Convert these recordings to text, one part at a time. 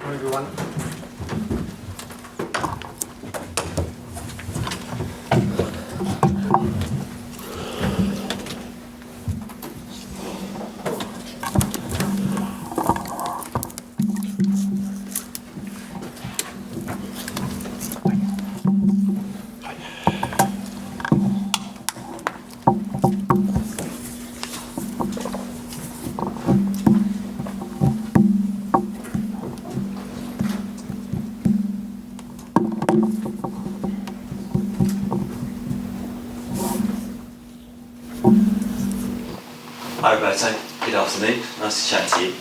Hello everyone. Hi Roberto, good afternoon, nice to chat to you.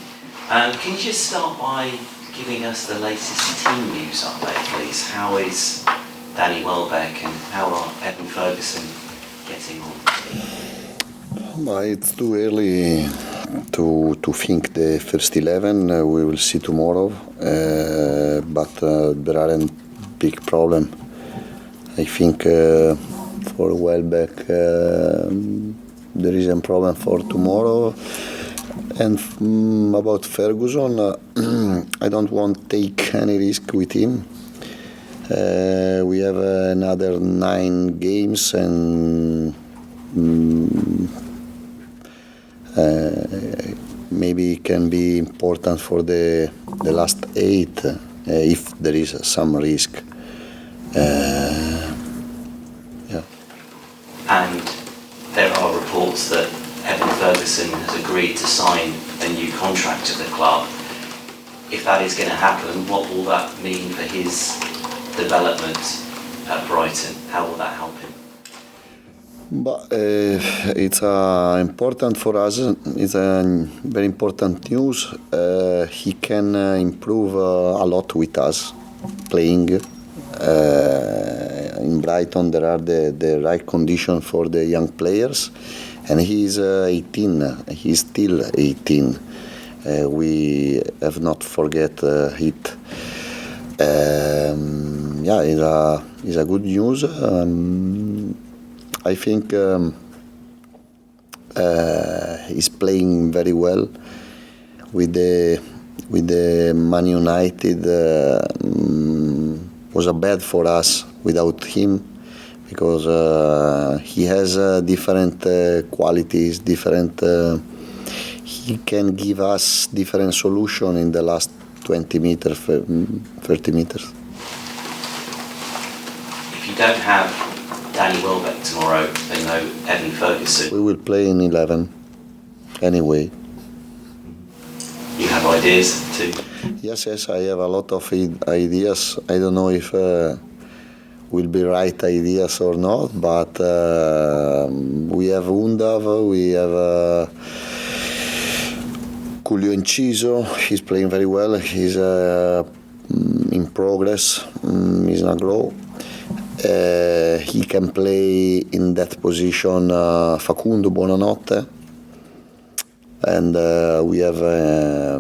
Can you just start by giving us the latest team news update please? How is Danny Welbeck and how are Evan Ferguson getting on? It's too early to think the first 11, we will see tomorrow, but there aren't big problem. I think for Welbeck there is a problem for tomorrow. And about Ferguson, I don't want to take any risk with him. We have another 9 games and maybe it can be important for the last 8 if there is some risk. Yeah. And there are reports that Evan Ferguson has agreed to sign a new contract at the club. If that is going to happen, what will that mean for his development at Brighton? How will that help him? But it's important for us. It's a very important news. He can improve a lot with us playing. In Brighton there are the right conditions for the young players, and he's 18. He's still 18. We have not forget it. Yeah, it's a good news. I think he's playing very well with the Man United. Was bad for us without him because he has different qualities, different. He can give us different solution in the last 20 meters, 30 meters. If you don't have Danny Welbeck tomorrow and no Evan Ferguson, We will play in 11 anyway. you have ideas too? Yes, I have a lot of ideas. I don't know if will be right ideas or not, but we have Undav, we have Julio Enciso. He's playing very well. He's in progress. He's not grow. He can play in that position Facundo Buonanotte, and we have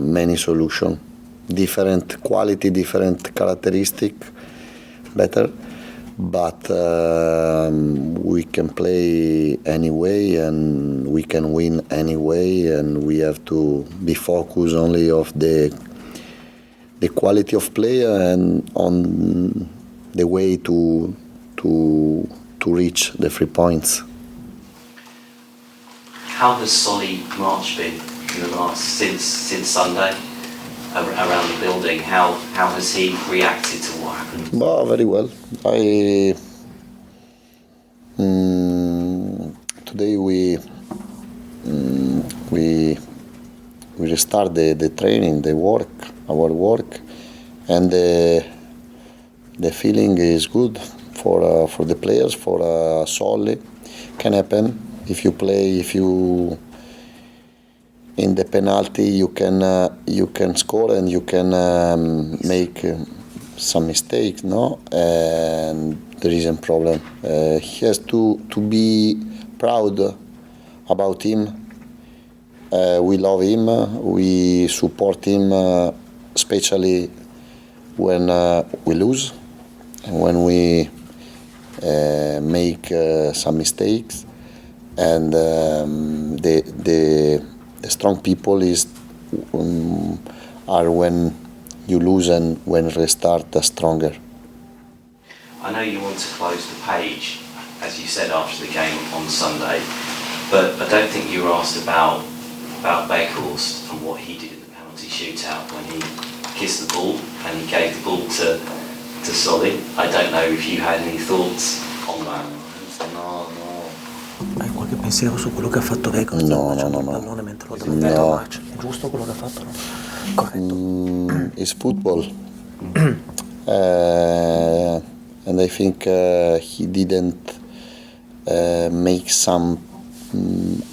many solutions, different quality, different characteristic, better, but we can play anyway and we can win anyway, and we have to be focused only of the quality of play and on the way to reach the 3 points. How has Solly March been in the last since Sunday around the building? How has he reacted to what happened? Well, very well. Today we restart the training, our work, and the feeling is good for the players, for Solly. Can happen if you play, in the penalty you can score and you can make some mistakes, no? And there is a problem. He has to be proud about him. We love him. We support him, especially when we lose and when we make some mistakes. And the strong people are when you lose and when restart stronger. I know you want to close the page, as you said after the game on Sunday, but I don't think you were asked about Weghorst and what he did in the penalty shootout when he kissed the ball and he gave the ball to Solly. I don't know if you had any thoughts on that. No. Hai qualche pensiero su quello che ha fatto Weghorst? No. Il pallone mentre lo dava a March. È giusto quello che ha fatto? No? Corretto. It's football. And I think he didn't make some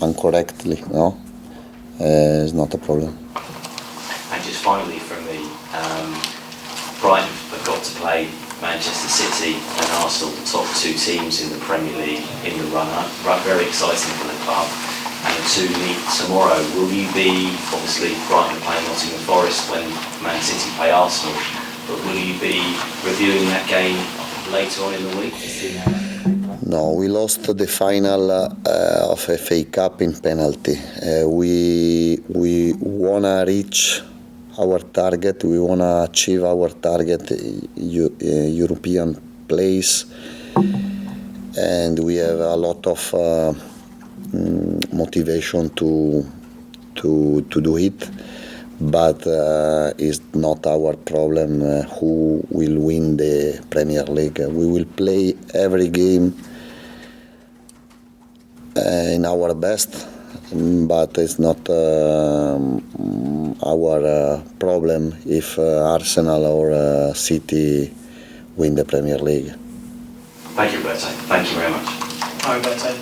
incorrectly, no? It's not a problem. And just finally from me, Brighton have got to play Manchester City and Arsenal, the top two teams in the Premier League in the run-up. Very exciting for the club. And the two meet tomorrow. Will you be, obviously Brighton playing Nottingham Forest when Man City play Arsenal, but will you be reviewing that game later on in the week? No, we lost the final of FA Cup in penalty. We wanna reach our target. We wanna achieve our target, European place, and we have a lot of motivation to do it. But it's not our problem who will win the Premier League. We will play every game in our best, but it's not our problem if Arsenal or City win the Premier League. Thank you, Roberto. Thank you very much. Hi, Roberto.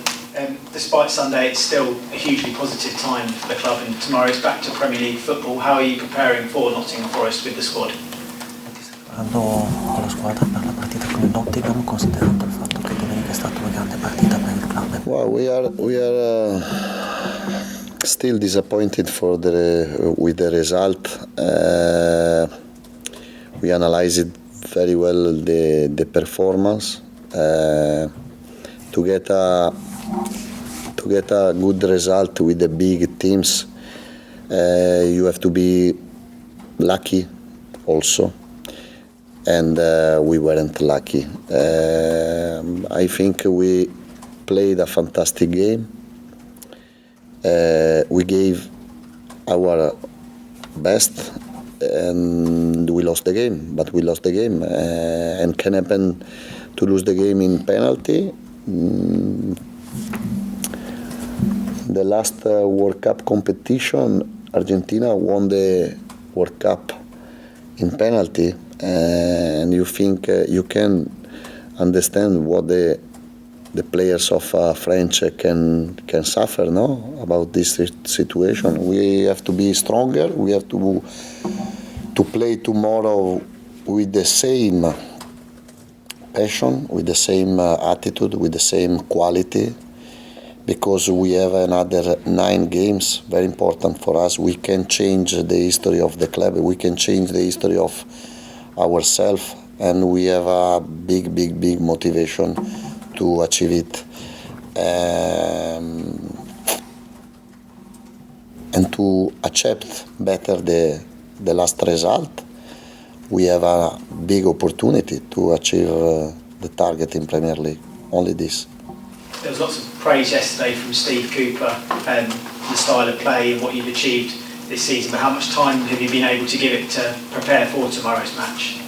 Despite Sunday, it's still a hugely positive time for the club, and tomorrow is back to Premier League football. How are you preparing for Nottingham Forest with the squad? Preparando con la squadra per la partita con il Nottingham, considerando il fatto che domenica è stata una grande partita per il club. Well, we are still disappointed with the result. We analyzed very well the performance. To get a good result with the big teams, you have to be lucky also, and we weren't lucky. I think we played a fantastic game. We gave our best and we lost the game, but we lost the game, and can happen to lose the game in penalty. The last World Cup competition, Argentina won the World Cup in penalty, and you think you can understand what the players of French can suffer, no, about this situation. We have to be stronger. We have to play tomorrow with the same passion, with the same attitude, with the same quality, because we have another 9 games, very important for us. We can change the history of the club, we can change the history of ourselves, and we have a big motivation to achieve it. And to accept better the last result, we have a big opportunity to achieve the target in Premier League. Only this. There was lots of praise yesterday from Steve Cooper and the style of play and what you've achieved this season, but how much time have you been able to give it to prepare for tomorrow's match?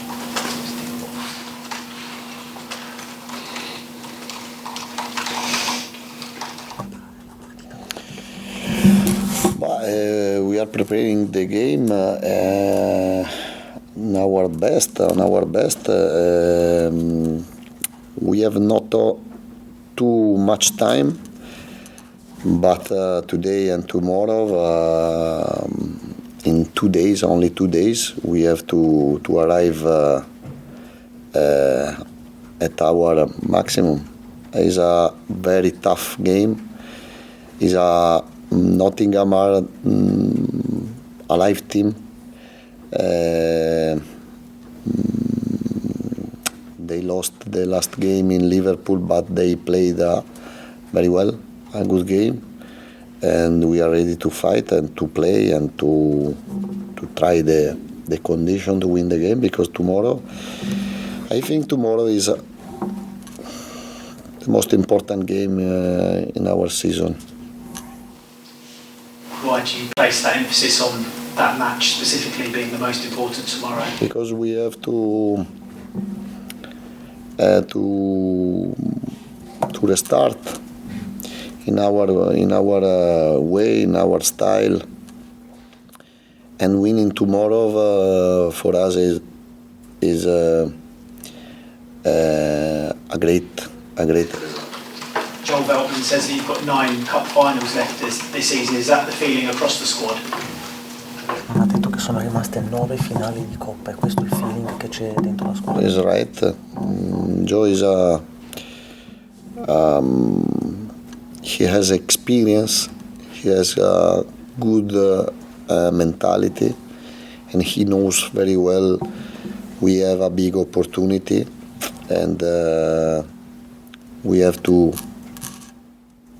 We are preparing the game on our best. We have not too much time, but today and tomorrow, in 2 days, only 2 days, we have to arrive at our maximum. It's a very tough game. It's a Nottingham are a live team. They lost the last game in Liverpool, but they played very well, a good game, and we are ready to fight and to play and to try the the condition to win the game, because I think tomorrow is the most important game in our season. Why do you place that emphasis on that match specifically being the most important tomorrow? Because we have to restart in our way, in our style, and winning tomorrow for us is a great result. Joel Veltman says that you've got 9 cup finals left this season. Is that the feeling across the squad? Non ha detto che sono rimaste 9 finali di Coppa, e questo è il feeling che c'è dentro la squadra. He's right. Joe is he has experience, he has a good mentality, and he knows very well we have a big opportunity, and we have to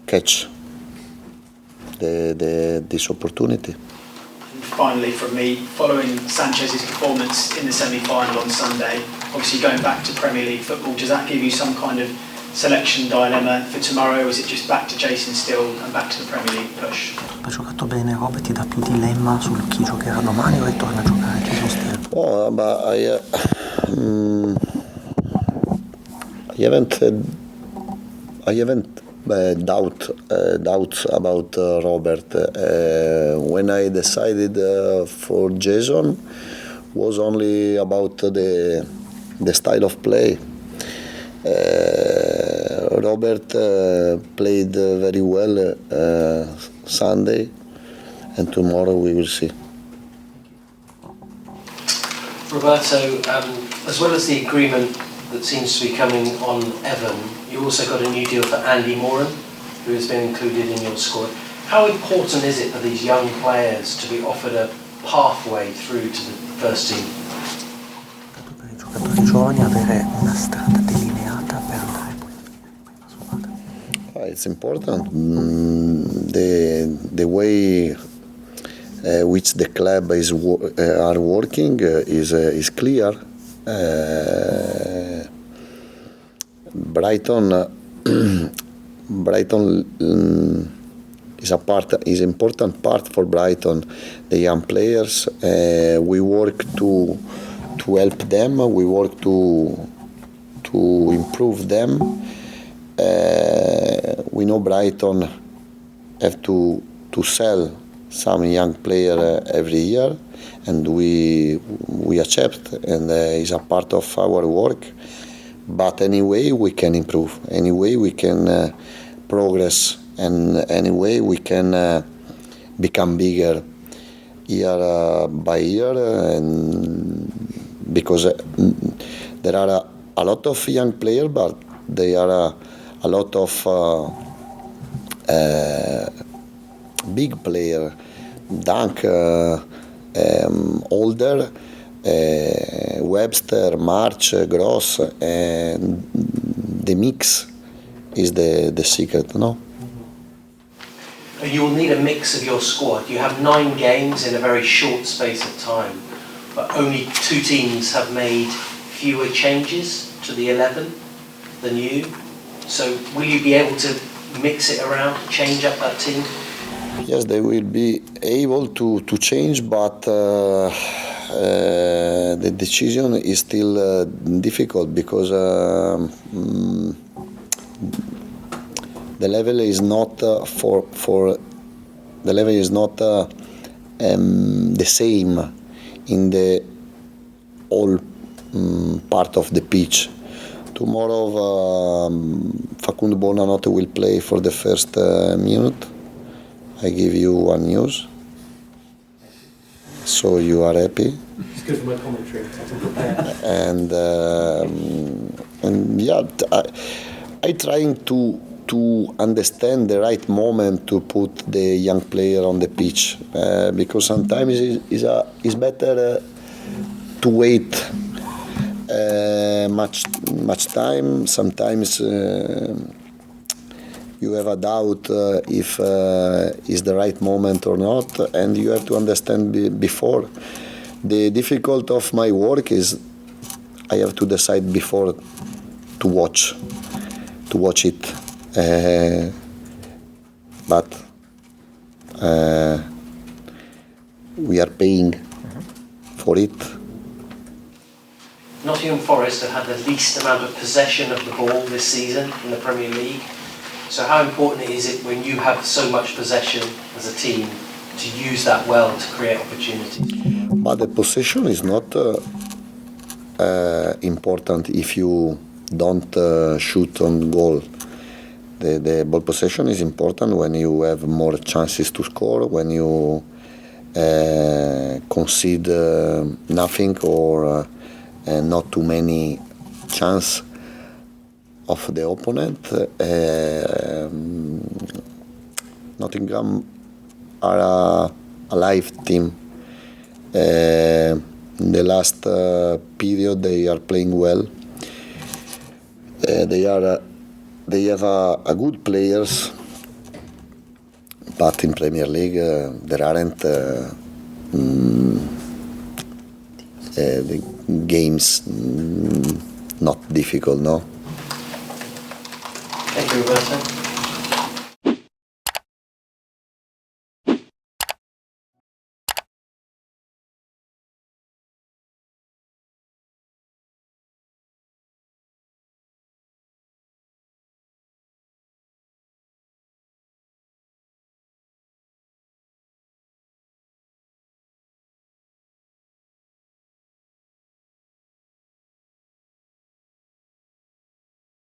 catch this opportunity. Finally from me, following Sanchez's performance in the semi-final on Sunday, obviously going back to Premier League football, does that give you some kind of selection dilemma for tomorrow, or is it just back to Jason Still and back to the Premier League push? Ha giocato bene, Robert, ti dà più dilemma sul chi giocherà domani o ritorna a giocare Jason Still? Oh, but I haven't doubts about Robert. When I decided for Jason, was only about the style of play. Robert played very well Sunday, and tomorrow we will see. Roberto, as well as the agreement that seems to be coming on Evan, you also got a new deal for Andy Moran, who has been included in your squad. How important is it for these young players to be offered a pathway through to the first team? Per i giocatori giovani avere una strada delineata per andare poi a squadra. It's important. The way which the club are working is clear. Brighton is important part for Brighton. The young players, we work to help them. We work to improve them. We know Brighton have to sell some young player every year, and we accept, and is a part of our work. But anyway, we can improve. Anyway, we can progress, and anyway, we can become bigger year by year. And because there are a lot of young players, but there are a lot of big players. Dunk, older. Webster, March, Gross, and the mix is the secret, no? You will need a mix of your squad. You have 9 games in a very short space of time, but only 2 teams have made fewer changes to the 11 than you. So will you be able to mix it around, change up that team? Yes, they will be able to change, but the decision is still difficult, because the level is not the level is not the same in the all part of the pitch. Tomorrow Facundo Buonanotte will play for the first minute. I give you one news, so you are happy. It's good for my commentary. And yeah, I trying to understand the right moment to put the young player on the pitch, because sometimes it's better to wait much time. Sometimes you have a doubt if is the right moment or not, and you have to understand before. The difficult of my work is I have to decide before to watch it. But we are paying for it. Nottingham Forest have had the least amount of possession of the ball this season in the Premier League. So how important is it when you have so much possession as a team to use that well to create opportunities? But the possession is not important if you don't shoot on goal. The ball possession is important when you have more chances to score, when you concede nothing or not too many chances of the opponent. Nottingham are a live team. In the last period, they are playing well. They have a good players, but in Premier League there aren't the games not difficult, no? Thank you, Roberto.